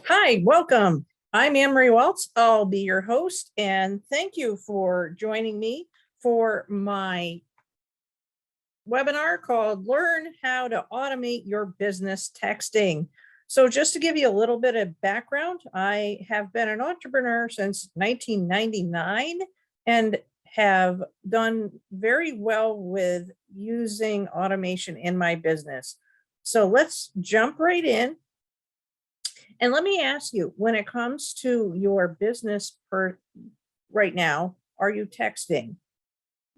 Hi, welcome. I'm Ann Marie Walts. I'll be your host, and thank you for joining me for my webinar called Learn How to Automate Your Business Texting. So just to give you a little bit of background, I have been an entrepreneur since 1999 and have done very well with using automation in my business. So let's jump right in. And let me ask you, when it comes to your business right now, are you texting?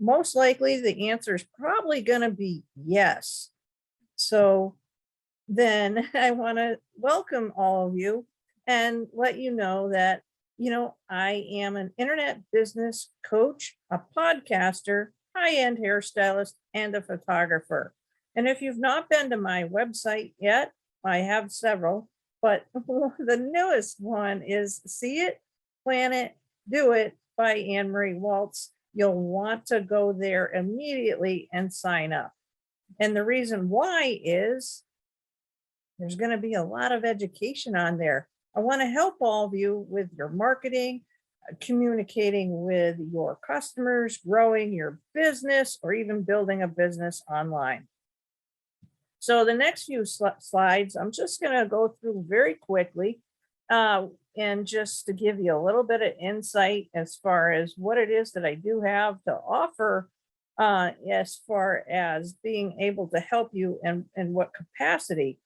Most likely the answer is probably going to be yes. So then I want to welcome all of you and let you know that, I am an internet business coach, a podcaster, high-end hairstylist, and a photographer. And if you've not been to my website yet, I have several, but the newest one is See It, Plan It, Do It by Ann Marie Walts. You'll want to go there immediately and sign up. And the reason why is there's going to be a lot of education on there. I want to help all of you with your marketing, communicating with your customers, growing your business, or even building a business online. So the next few slides, I'm just going to go through very quickly and just to give you a little bit of insight as far as what it is that I do have to offer as far as being able to help you and in what capacity.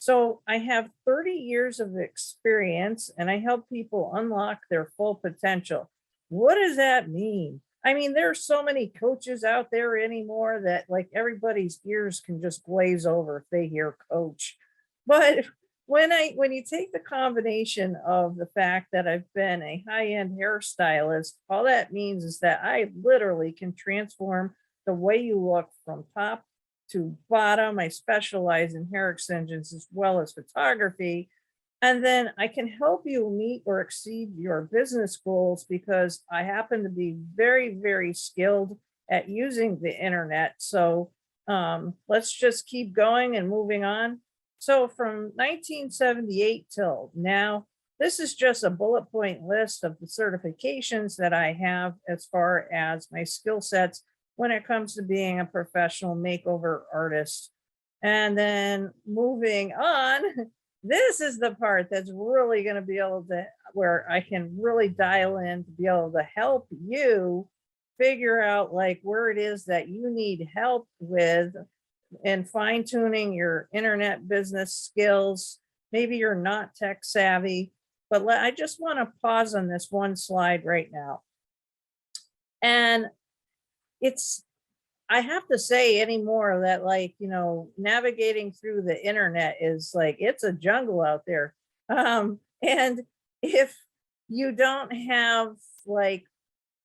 So I have 30 years of experience and I help people unlock their full potential. What does that mean? I mean, there's so many coaches out there anymore that like everybody's ears can just glaze over if they hear coach. But when you take the combination of the fact that I've been a high-end hairstylist, all that means is that I literally can transform the way you look from top to bottom. I specialize in hair extensions as well as photography. And then I can help you meet or exceed your business goals because I happen to be very, very skilled at using the internet. So let's just keep going and moving on. So from 1978 till now, this is just a bullet point list of the certifications that I have as far as my skill sets when it comes to being a professional makeover artist. And then moving on, this is the part that's really going to be able to, where I can really dial in to be able to help you figure out like where it is that you need help with and fine tuning your internet business skills. Maybe you're not tech savvy, but I just want to pause on this one slide right now. And it's, I have to say anymore that like, navigating through the internet is like, it's a jungle out there. And if you don't have like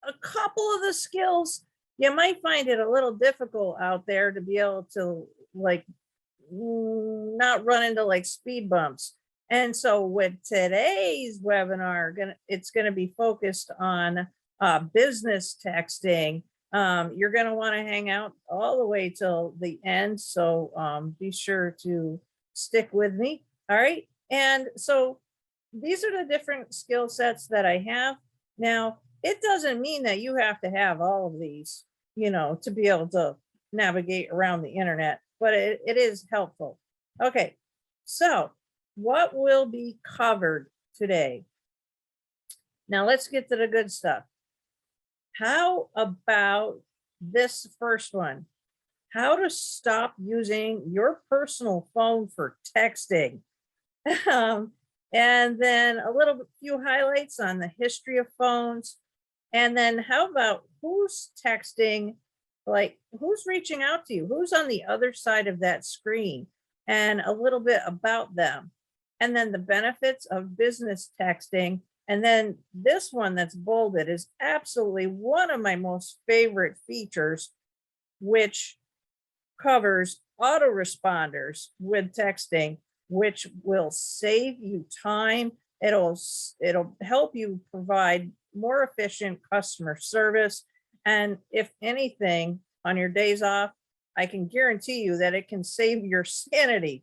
a couple of the skills, you might find it a little difficult out there to be able to like not run into like speed bumps. And so with today's webinar, it's going to be focused on business texting. You're going to want to hang out all the way till the end. So be sure to stick with me. All right. And so these are the different skill sets that I have. Now, it doesn't mean that you have to have all of these, to be able to navigate around the internet, but it is helpful. Okay. So what will be covered today? Now let's get to the good stuff. How about this first one? How to stop using your personal phone for texting. And then a few highlights on the history of phones. And then how about who's texting, like who's reaching out to you? Who's on the other side of that screen? And a little bit about them. And then the benefits of business texting. And then this one that's bolded is absolutely one of my most favorite features, which covers autoresponders with texting, which will save you time. It'll help you provide more efficient customer service. And if anything, on your days off, I can guarantee you that it can save your sanity.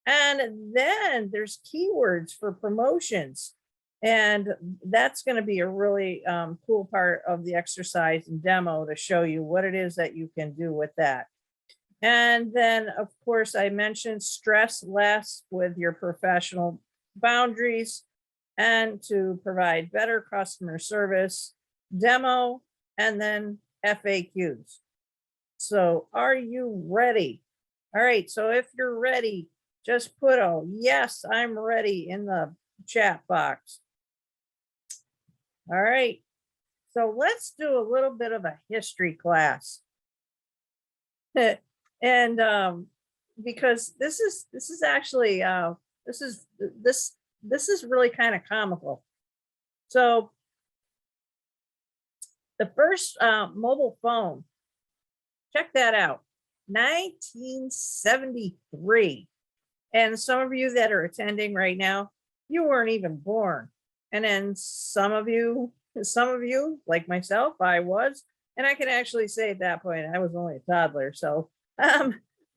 And then there's keywords for promotions. And that's going to be a really cool part of the exercise and demo to show you what it is that you can do with that. And then, of course, I mentioned stress less with your professional boundaries and to provide better customer service, demo, and then FAQs. So are you ready? All right, so if you're ready, just put a yes, I'm ready in the chat box. All right, so let's do a little bit of a history class. And because this is actually this is really kind of comical. So the first mobile phone, check that out, 1973. And some of you that are attending right now, you weren't even born. And then some of you, like myself, I was, and I can actually say at that point, I was only a toddler. So,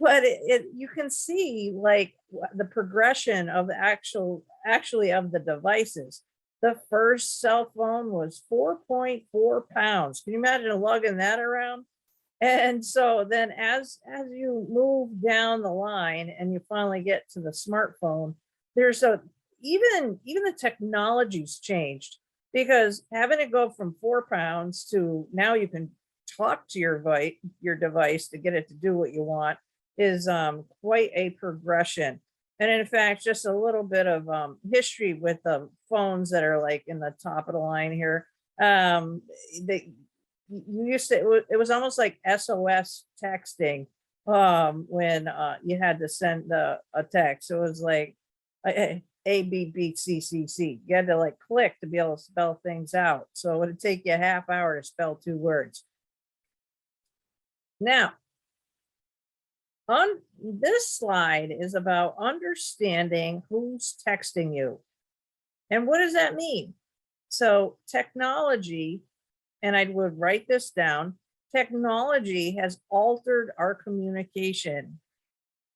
but you can see like the progression of the actually of the devices. The first cell phone was 4.4 pounds. Can you imagine lugging that around? And so then as you move down the line and you finally get to the smartphone, there's even the technology's changed, because having it go from 4 pounds to now you can talk to your device to get it to do what you want is quite a progression. And in fact, just a little bit of history with the phones that are like in the top of the line here. They you used to, it was almost like SOS texting when you had to send a text. It was like A B B C C C. You had to like click to be able to spell things out. So it would take you a half hour to spell 2 words. Now, on this slide is about understanding who's texting you. And what does that mean? So technology, and I would write this down, technology has altered our communication.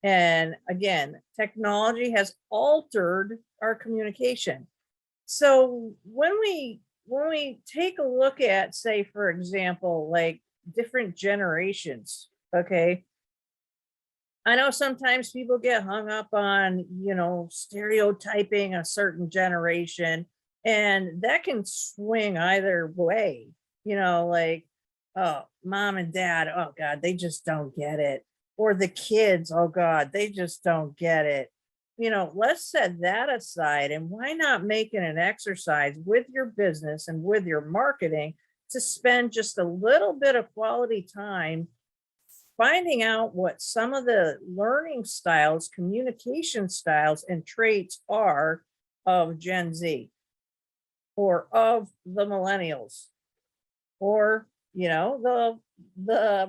And again, technology has altered our communication. So when we take a look at, say, for example, like different generations, okay, I know sometimes people get hung up on, stereotyping a certain generation, and that can swing either way, like, oh, mom and dad, oh God, they just don't get it. Or the kids, oh God, they just don't get it. Let's set that aside, and why not make it an exercise with your business and with your marketing to spend just a little bit of quality time finding out what some of the learning styles, communication styles, and traits are of Gen Z or of the millennials, or the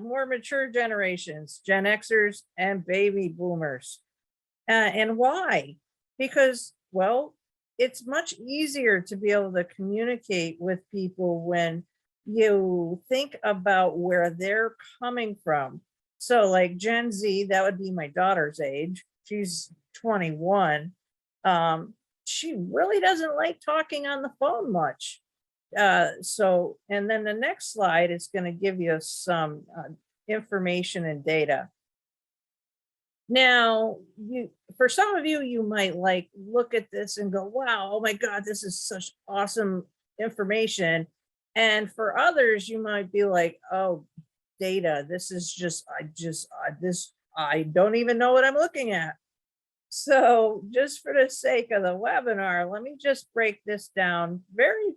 more mature generations, Gen Xers and baby boomers. And why? Because, well, it's much easier to be able to communicate with people when you think about where they're coming from. So like Gen Z, that would be my daughter's age. She's 21. She really doesn't like talking on the phone much. So, and then the next slide is going to give you some information and data. Now, for some of you, you might like look at this and go, wow, oh my God, this is such awesome information. And for others, you might be like, oh, data, this is just, I don't even know what I'm looking at. So just for the sake of the webinar, let me just break this down very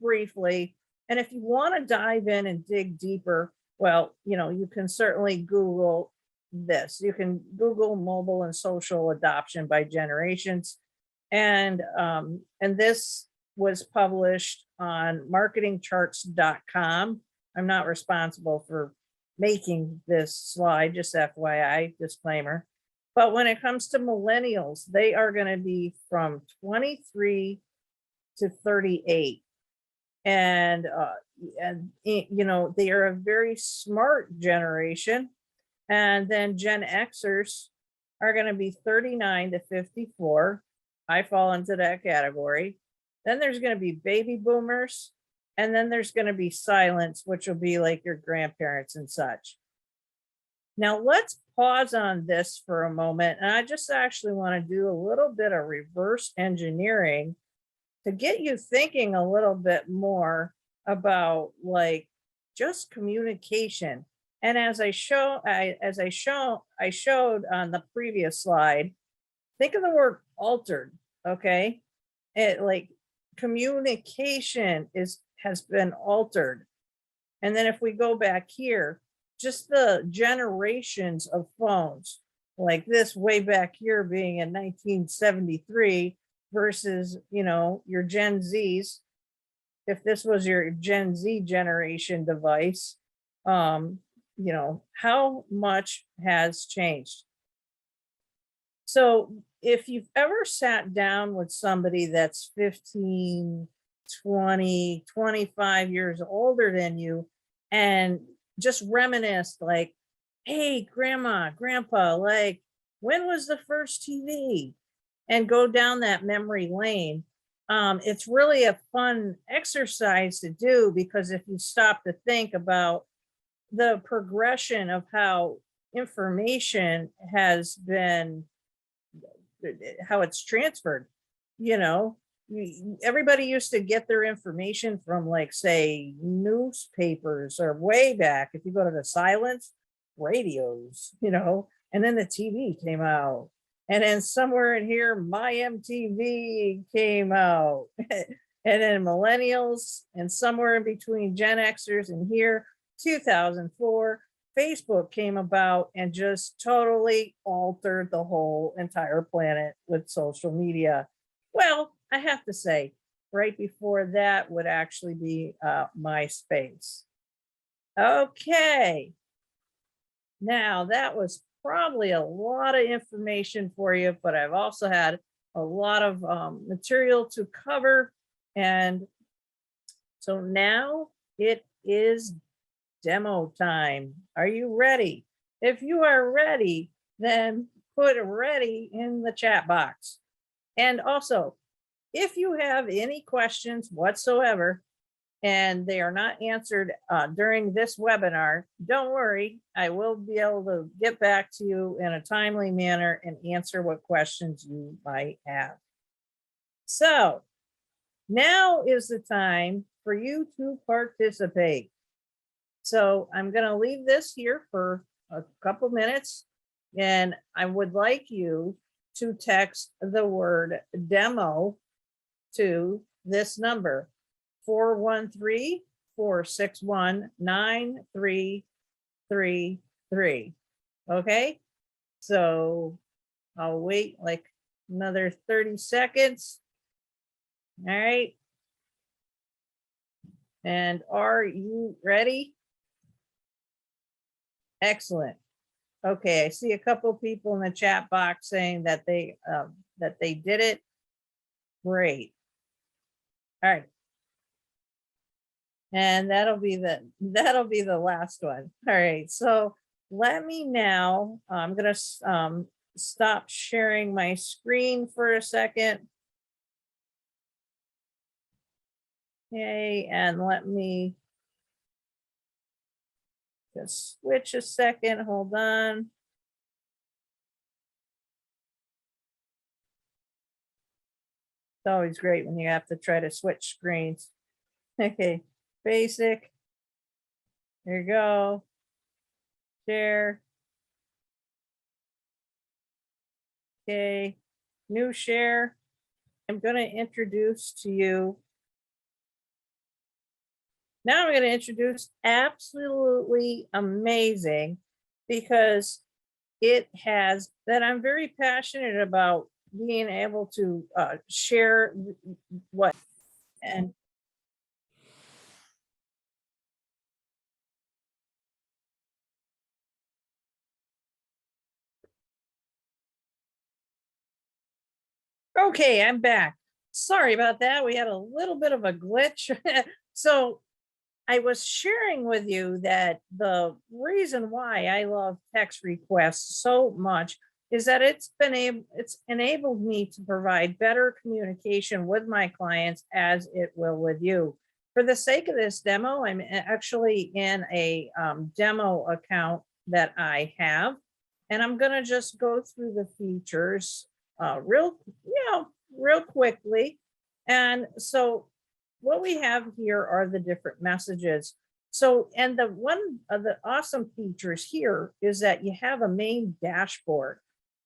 briefly. And if you want to dive in and dig deeper, well, you can certainly Google this. You can Google mobile and social adoption by generations. And this was published on marketingcharts.com. I'm not responsible for making this slide, just FYI, disclaimer. But when it comes to millennials, they are going to be from 23 to 38. And they are a very smart generation. And then Gen Xers, are going to be 39 to 54. I fall into that category. Then there's going to be baby boomers. And then there's going to be silents, which will be like your grandparents and such. Now let's pause on this for a moment. And I just actually want to do a little bit of reverse engineering to get you thinking a little bit more about like just communication. And as I showed on the previous slide, think of the word altered, okay? It like communication has been altered. And then if we go back here, just the generations of phones, like this way back here being in 1973 versus, your Gen Zs. If this was your Gen Z generation device, how much has changed? So if you've ever sat down with somebody that's 15, 20, 25 years older than you and just reminisced like, hey, grandma, grandpa, like, when was the first TV? And go down that memory lane. It's really a fun exercise to do because if you stop to think about the progression of how information has been, how it's transferred, everybody used to get their information from like, say, newspapers or way back. If you go to the silence, radios, and then the TV came out. And then somewhere in here, my MTV came out. And then millennials, and somewhere in between Gen Xers and here, 2004, Facebook came about and just totally altered the whole entire planet with social media. Well, I have to say, right before that would actually be MySpace. Okay. Now that was probably a lot of information for you, but I've also had a lot of material to cover. And so now it is demo time. Are you ready? If you are ready, then put ready in the chat box. And also, if you have any questions whatsoever, and they are not answered during this webinar, don't worry, I will be able to get back to you in a timely manner and answer what questions you might have. So now is the time for you to participate. So I'm going to leave this here for a couple minutes, and I would like you to text the word demo to this number, 413-461-9333. Okay, so I'll wait like another 30 seconds. All right. And are you ready? Excellent. Okay, I see a couple people in the chat box saying that they did it. Great. All right. And that'll be the last one. All right. So let me now, I'm going to stop sharing my screen for a second. Okay, and let me just switch a second. Hold on. It's always great when you have to try to switch screens. Okay, basic. There you go. Share. Okay, new share. I'm going to introduce to you. Now I'm going to introduce absolutely amazing, because it has that I'm very passionate about being able to share what and okay, I'm back. Sorry about that. We had a little bit of a glitch. So I was sharing with you that the reason why I love text requests so much is that it's enabled me to provide better communication with my clients as it will with you. For the sake of this demo, I'm actually in a demo account that I have, and I'm going to just go through the features real quickly. And so what we have here are the different messages. So, and the one of the awesome features here is that you have a main dashboard,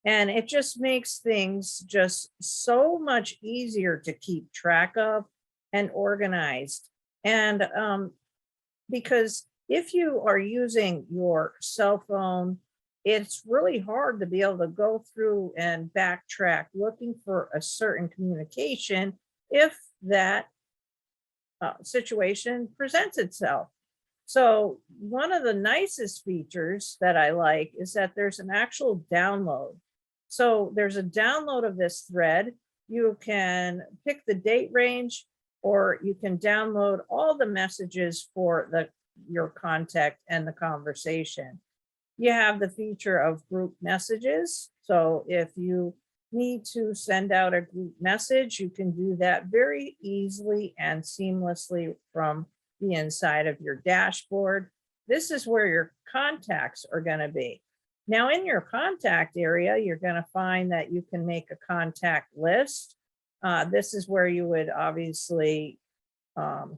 and it just makes things just so much easier to keep track of and organized. And because if you are using your cell phone, it's really hard to be able to go through and backtrack looking for a certain communication if that situation presents itself. So one of the nicest features that I like is that there's an actual download. So there's a download of this thread. You can pick the date range, or you can download all the messages for your contact and the conversation. You have the feature of group messages. So if you need to send out a group message, you can do that very easily and seamlessly from the inside of your dashboard. This is where your contacts are going to be. Now in your contact area, you're going to find that you can make a contact list. This is where you would obviously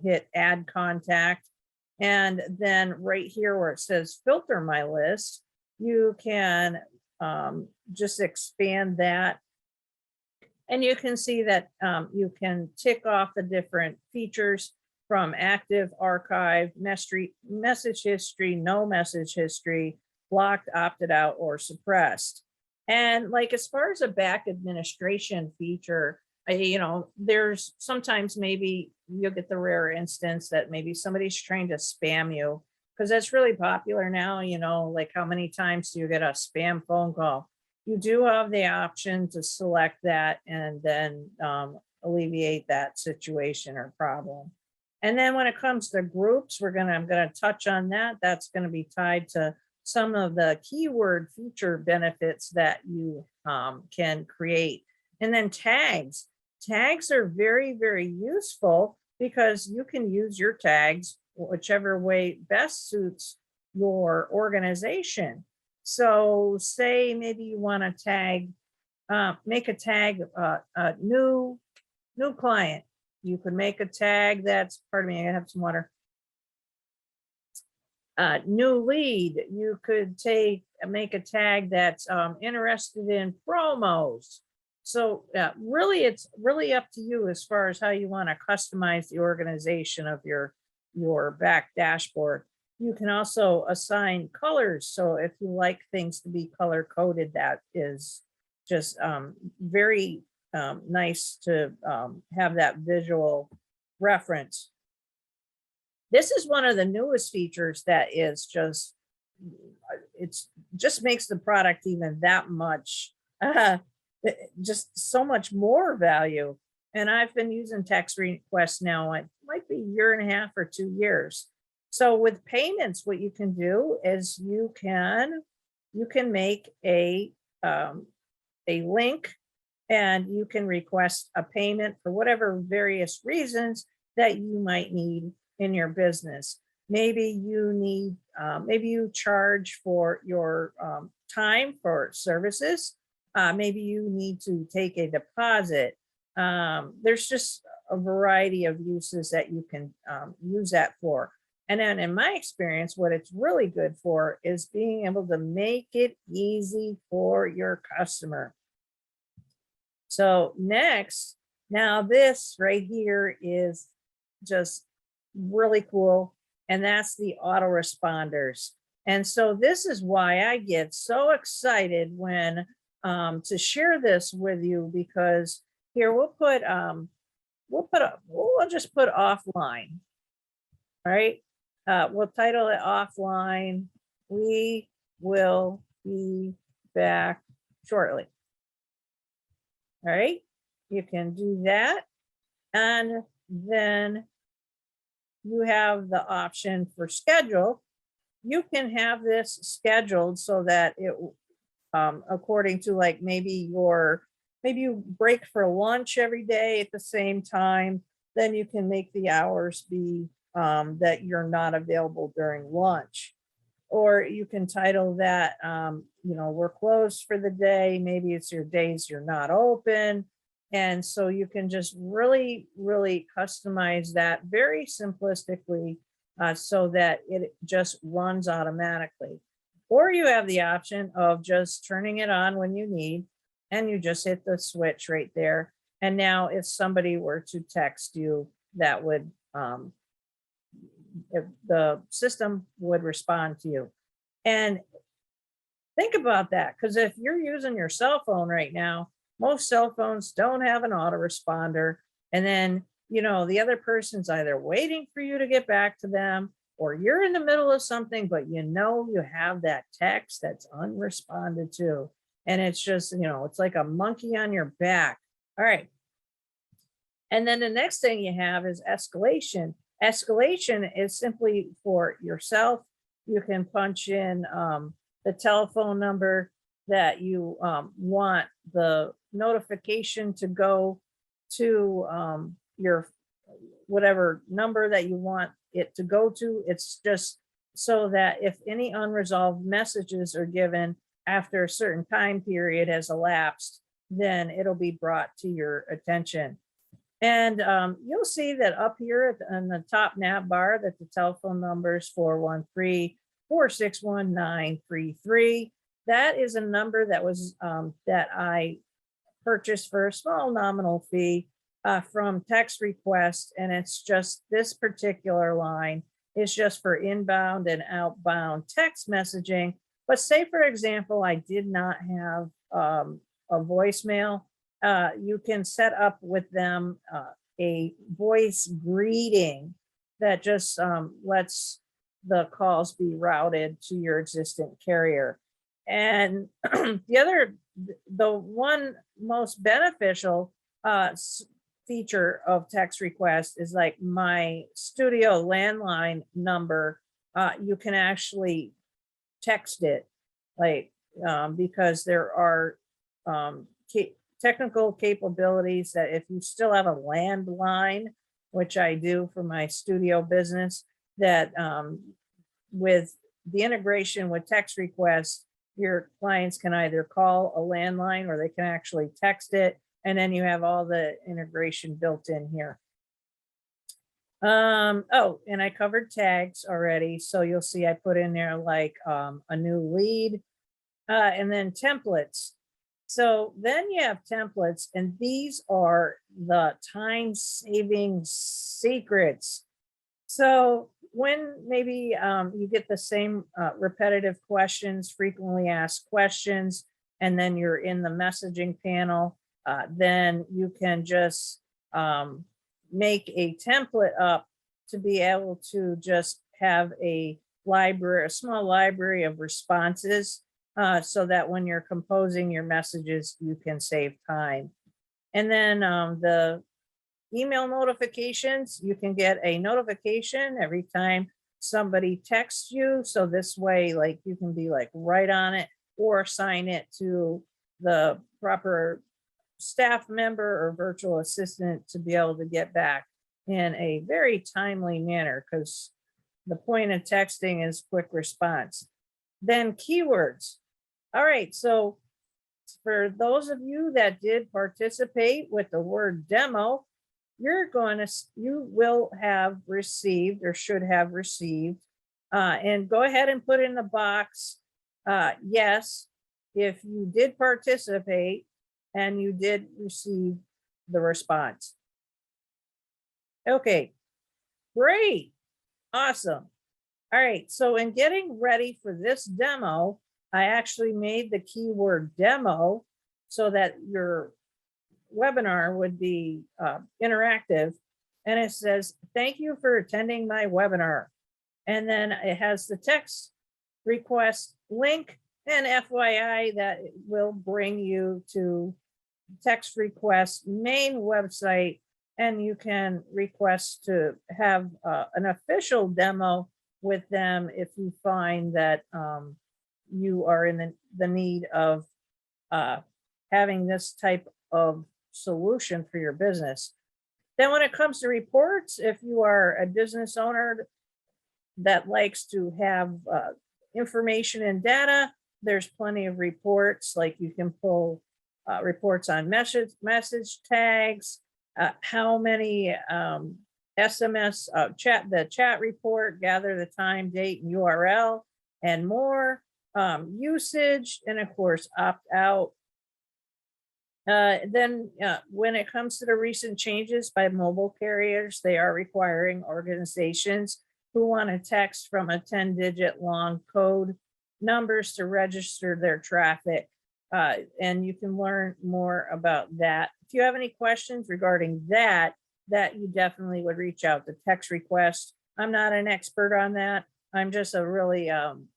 hit add contact. And then right here where it says filter my list, you can just expand that. And you can see that you can tick off the different features from active, archive, message history, no message history, blocked, opted out, or suppressed. And like as far as a back administration feature, there's sometimes maybe you'll get the rare instance that maybe somebody's trying to spam you, because that's really popular now. Like how many times do you get a spam phone call? You do have the option to select that and then alleviate that situation or problem. And then when it comes to groups, I'm going to touch on that. That's going to be tied to some of the keyword feature benefits that you can create. And then tags. Tags are very, very useful because you can use your tags whichever way best suits your organization. So say maybe you want to tag, make a tag, a new client. You could make a tag that's, pardon me, I have some water. New lead. You could make a tag that's interested in promos. So really, it's really up to you as far as how you want to customize the organization of your back dashboard. You can also assign colors. So if you like things to be color coded, that is just very nice to have that visual reference. This is one of the newest features that is just makes the product even that much, just so much more value. And I've been using text requests now, it might be a year and a half or 2 years. So with payments, what you can do is you can make a link, and you can request a payment for whatever various reasons that you might need in your business. Maybe you need, maybe you charge for your time for services. Maybe you need to take a deposit. There's just a variety of uses that you can use that for. And then in my experience, what it's really good for is being able to make it easy for your customer. So next, now this right here is just really cool, and that's the autoresponders. And so this is why I get so excited when to share this with you, because here we'll just put offline. All right, we'll title it offline. We will be back shortly. All right, you can do that. And then you have the option for schedule. You can have this scheduled so that according to like maybe you break for lunch every day at the same time, then you can make the hours be that you're not available during lunch. Or you can title that, we're closed for the day. Maybe it's your days you're not open. And so you can just really, really customize that very simplistically, so that it just runs automatically. Or you have the option of just turning it on when you need, and you just hit the switch right there. And now if somebody were to text you, that would, if the system would respond to you. And think about that, because if you're using your cell phone right now, most cell phones don't have an autoresponder. And then, the other person's either waiting for you to get back to them, or you're in the middle of something, but you have that text that's unresponded to. And it's just, it's like a monkey on your back. All right. And then the next thing you have is escalation. Escalation is simply for yourself. You can punch in the telephone number that you want the notification to go to, your whatever number that you want it to go to. It's just so that if any unresolved messages are given after a certain time period has elapsed, then it'll be brought to your attention. And you'll see that up here on the top nav bar that the telephone number is 413-461-933. That is a number that was that I purchased for a small nominal fee from text request. And it's just this particular line is just for inbound and outbound text messaging. But say, for example, I did not have a voicemail. You can set up with them a voice greeting that just lets the calls be routed to your existing carrier. And the one most beneficial feature of text request is like my studio landline number. You can actually text it, like because there are technical capabilities that if you still have a landline, which I do for my studio business, that with the integration with text requests, your clients can either call a landline or they can actually text it. And then you have all the integration built in here. Oh, and I covered tags already. So you'll see I put in there like a new lead and then templates. So then you have templates, and these are the time-saving secrets. So when maybe you get the same repetitive questions, frequently asked questions, and then you're in the messaging panel, then you can just make a template up to be able to just have a small library of responses. So that when you're composing your messages, you can save time. And then the email notifications, you can get a notification every time somebody texts you. So this way, like you can be like right on it or assign it to the proper staff member or virtual assistant to be able to get back in a very timely manner, because the point of texting is quick response. Then keywords. All right, so for those of you that did participate with the word demo, you will have received or should have received, and go ahead and put in the box, yes, if you did participate and you did receive the response. Okay, great, awesome. All right, so in getting ready for this demo, I actually made the keyword demo so that your webinar would be interactive. And it says, thank you for attending my webinar. And then it has the text request link, and FYI, that will bring you to text request main website, and you can request to have an official demo with them if you find that you are in the need of having this type of solution for your business. Then when it comes to reports, if you are a business owner that likes to have information and data, there's plenty of reports. Like you can pull reports on message tags, how many SMS the chat report, gather the time, date, and URL, and more, usage, and of course opt out. Then when it comes to the recent changes by mobile carriers, they are requiring organizations who want to text from a 10-digit long code numbers to register their traffic. And you can learn more about that. If you have any questions regarding that you definitely would reach out to text request. I'm not an expert on that. I'm just a really, I'm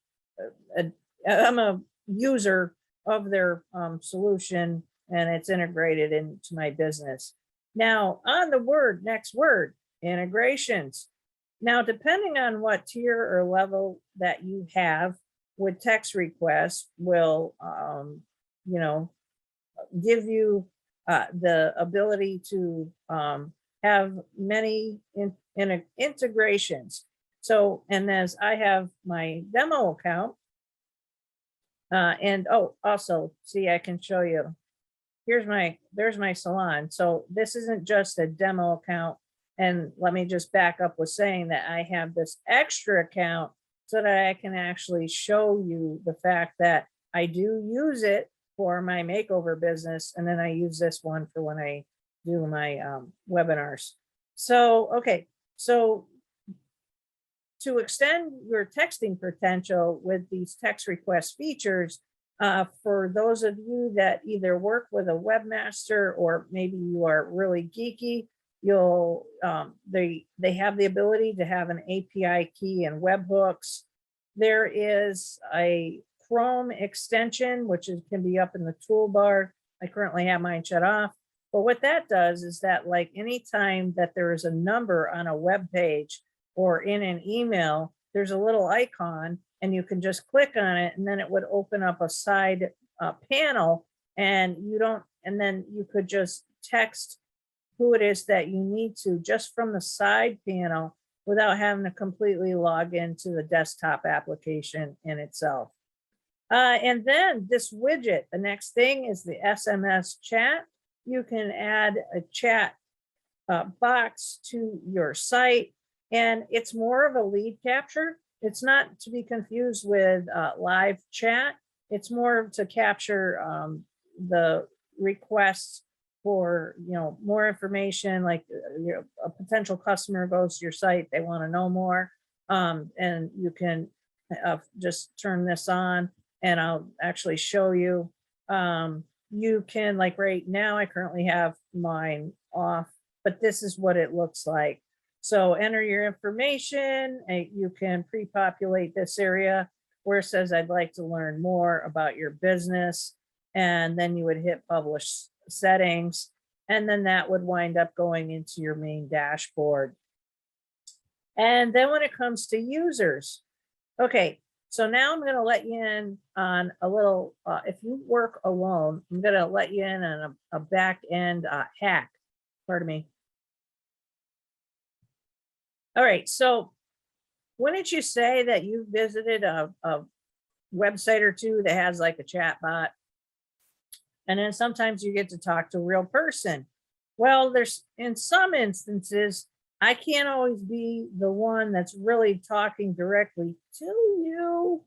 a user of their solution, and it's integrated into my business. Now on the next word, integrations. Now, depending on what tier or level that you have with text requests will, give you the ability to have many integrations. So, and as I have my demo account, and also see, I can show you, there's my salon. So this isn't just a demo account. And let me just back up with saying that I have this extra account so that I can actually show you the fact that I do use it for my makeover business. And then I use this one for when I do my webinars. So, okay. So to extend your texting potential with these text request features, for those of you that either work with a webmaster or maybe you are really geeky, you'll they have the ability to have an API key and webhooks. There is a Chrome extension, which can be up in the toolbar. I currently have mine shut off. But what that does is that, like, anytime that there is a number on a web page or in an email, there's a little icon and you can just click on it, and then it would open up a side panel, and then you could just text who it is that you need to just from the side panel without having to completely log into the desktop application in itself. And then this widget, the next thing is the SMS chat. You can add a chat box to your site, and it's more of a lead capture. It's not to be confused with live chat. It's more to capture the requests for, more information, like a potential customer goes to your site, they want to know more, and you can just turn this on, and I'll actually show you. You can, like right now, I currently have mine off, but this is what it looks like. So enter your information, and you can pre-populate this area where it says, I'd like to learn more about your business. And then you would hit publish settings, and then that would wind up going into your main dashboard. And then when it comes to users, okay, so now I'm going to let you in on a little, if you work alone, I'm going to let you in on a back end hack. Pardon me. All right, so wouldn't you say that you visited a website or two that has like a chat bot? And then sometimes you get to talk to a real person. Well, there's, in some instances, I can't always be the one that's really talking directly to you,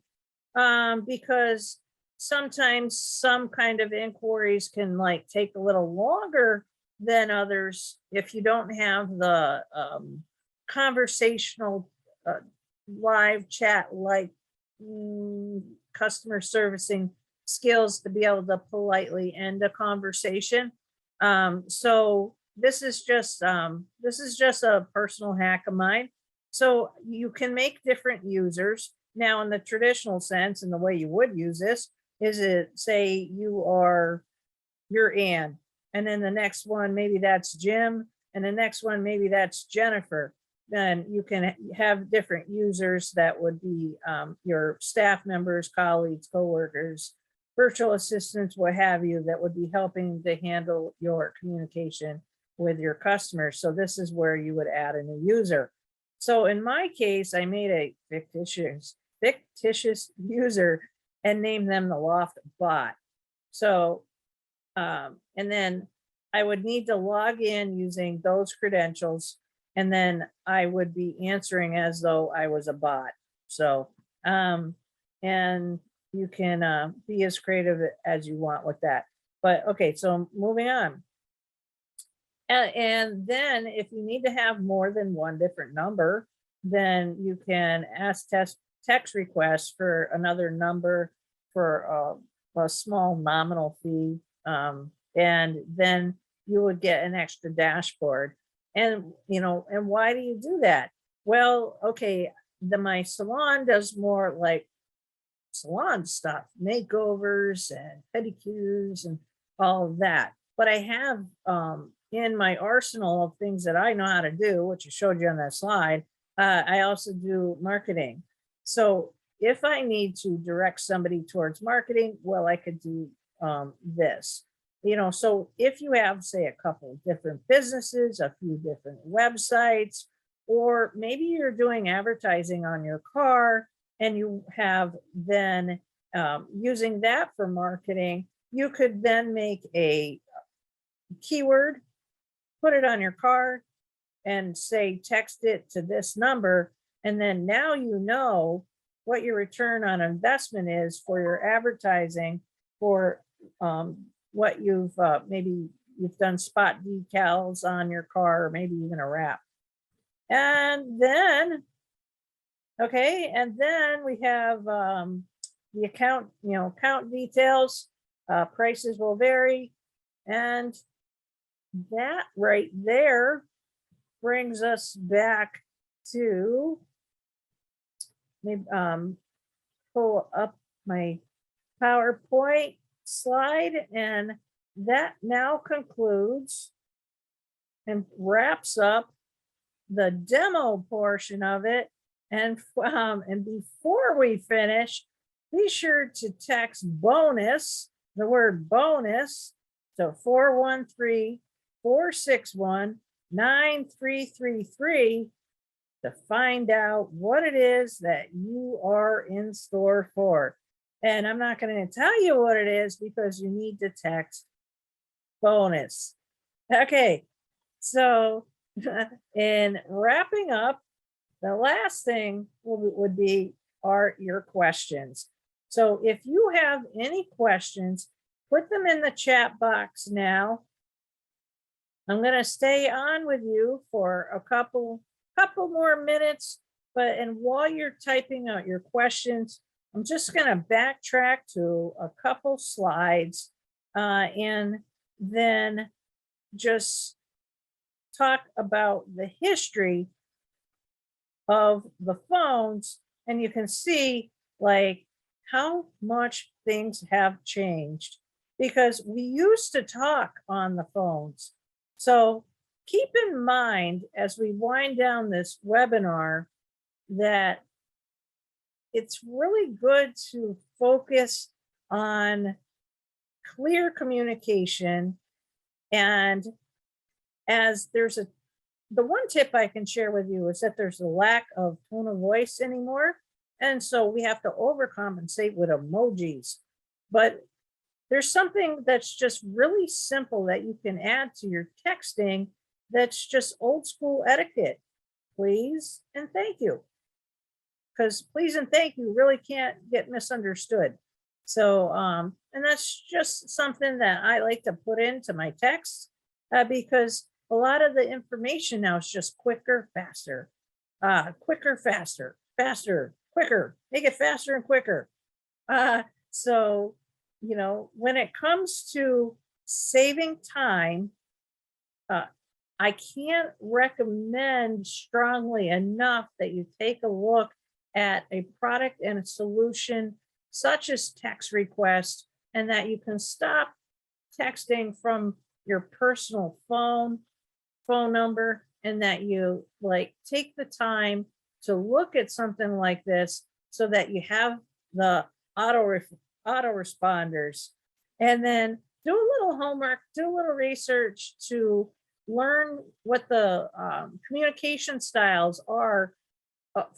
because sometimes some kind of inquiries can like take a little longer than others if you don't have the conversational live chat like customer servicing skills to be able to politely end a conversation. So this is just a personal hack of mine. So you can make different users. Now, in the traditional sense, and the way you would use this is it, say you're Ann, and then the next one, maybe that's Jim, and the next one, maybe that's Jennifer. then you can have different users that would be your staff members, colleagues, coworkers, virtual assistants, what have you, that would be helping to handle your communication with your customers. So this is where you would add a new user. So in my case, I made a fictitious user and named them the Loft Bot. So, and then I would need to log in using those credentials, and then I would be answering as though I was a bot. So, and you can be as creative as you want with that. But okay, so moving on. And then if you need to have more than one different number, then you can ask text requests for another number for a small nominal fee. And then you would get an extra dashboard. And, and why do you do that? Well, okay, my salon does more like salon stuff, makeovers and pedicures and all of that. But I have in my arsenal of things that I know how to do, which I showed you on that slide, I also do marketing. So if I need to direct somebody towards marketing, well, I could do this. So if you have, say, a couple of different businesses, a few different websites, or maybe you're doing advertising on your car and you have then using that for marketing, you could then make a keyword, put it on your car and say, text it to this number. And then now you know what your return on investment is for your advertising for what you've maybe you've done spot decals on your car, or maybe even a wrap. And then, okay, and then we have the account, account details, prices will vary. And that right there brings us back to, maybe pull up my PowerPoint slide, and that now concludes and wraps up the demo portion of it. And before we finish, be sure to text bonus, the word bonus, to 413-461-9333 to find out what it is that you are in store for. And I'm not going to tell you what it is because you need to text bonus. Okay, so in wrapping up, the last thing would be are your questions. So if you have any questions, put them in the chat box now. I'm going to stay on with you for a couple more minutes, and while you're typing out your questions, I'm just going to backtrack to a couple slides and then just talk about the history of the phones, and you can see like how much things have changed because we used to talk on the phones. So keep in mind as we wind down this webinar that it's really good to focus on clear communication. And as the one tip I can share with you is that there's a lack of tone of voice anymore. And so we have to overcompensate with emojis. But there's something that's just really simple that you can add to your texting that's just old school etiquette. Please and thank you. Because please and thank you really can't get misunderstood. So, and that's just something that I like to put into my text because a lot of the information now is just quicker, faster, quicker, faster, faster, quicker, make it faster and quicker. So, when it comes to saving time, I can't recommend strongly enough that you take a look at a product and a solution such as text requests, and that you can stop texting from your personal phone number and that you like take the time to look at something like this so that you have the autoresponders, and then do a little homework, do a little research to learn what the communication styles are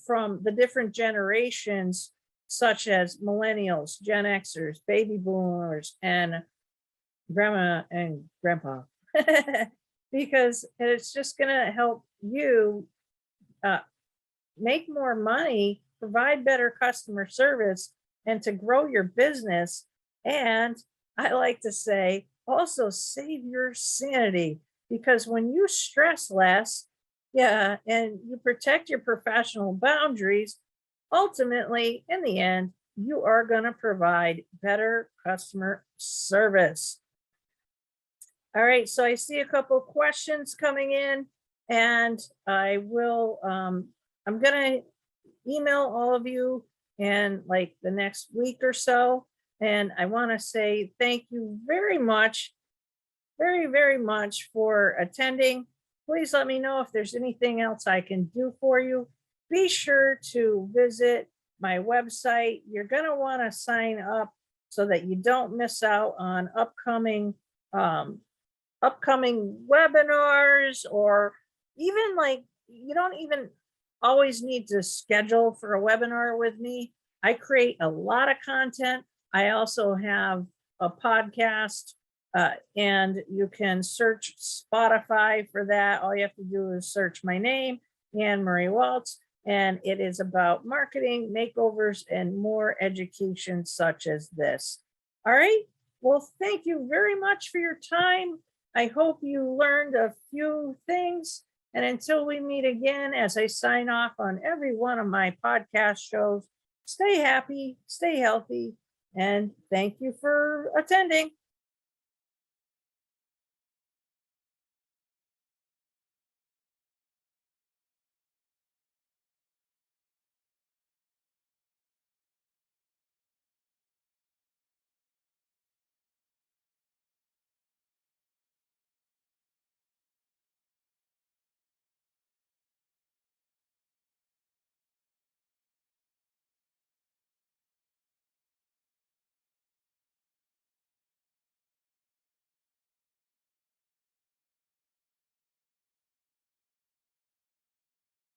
from the different generations, such as millennials, Gen Xers, baby boomers, and grandma and grandpa, because it's just going to help you uh, make more money, provide better customer service, and to grow your business. And I like to say, also save your sanity, because when you stress less, yeah, and you protect your professional boundaries, ultimately, in the end, you are going to provide better customer service. All right, so I see a couple questions coming in, and I'm gonna email all of you in like the next week or so. And I want to say thank you very much, very, very much for attending. Please let me know if there's anything else I can do for you. Be sure to visit my website. You're gonna want to sign up so that you don't miss out on upcoming webinars, or even like, you don't even always need to schedule for a webinar with me. I create a lot of content. I also have a podcast, and you can search Spotify for that. All you have to do is search my name, Ann Marie Walts, and it is about marketing, makeovers, and more education such as this. All right. Well, thank you very much for your time. I hope you learned a few things. And until we meet again, as I sign off on every one of my podcast shows, stay happy, stay healthy, and thank you for attending.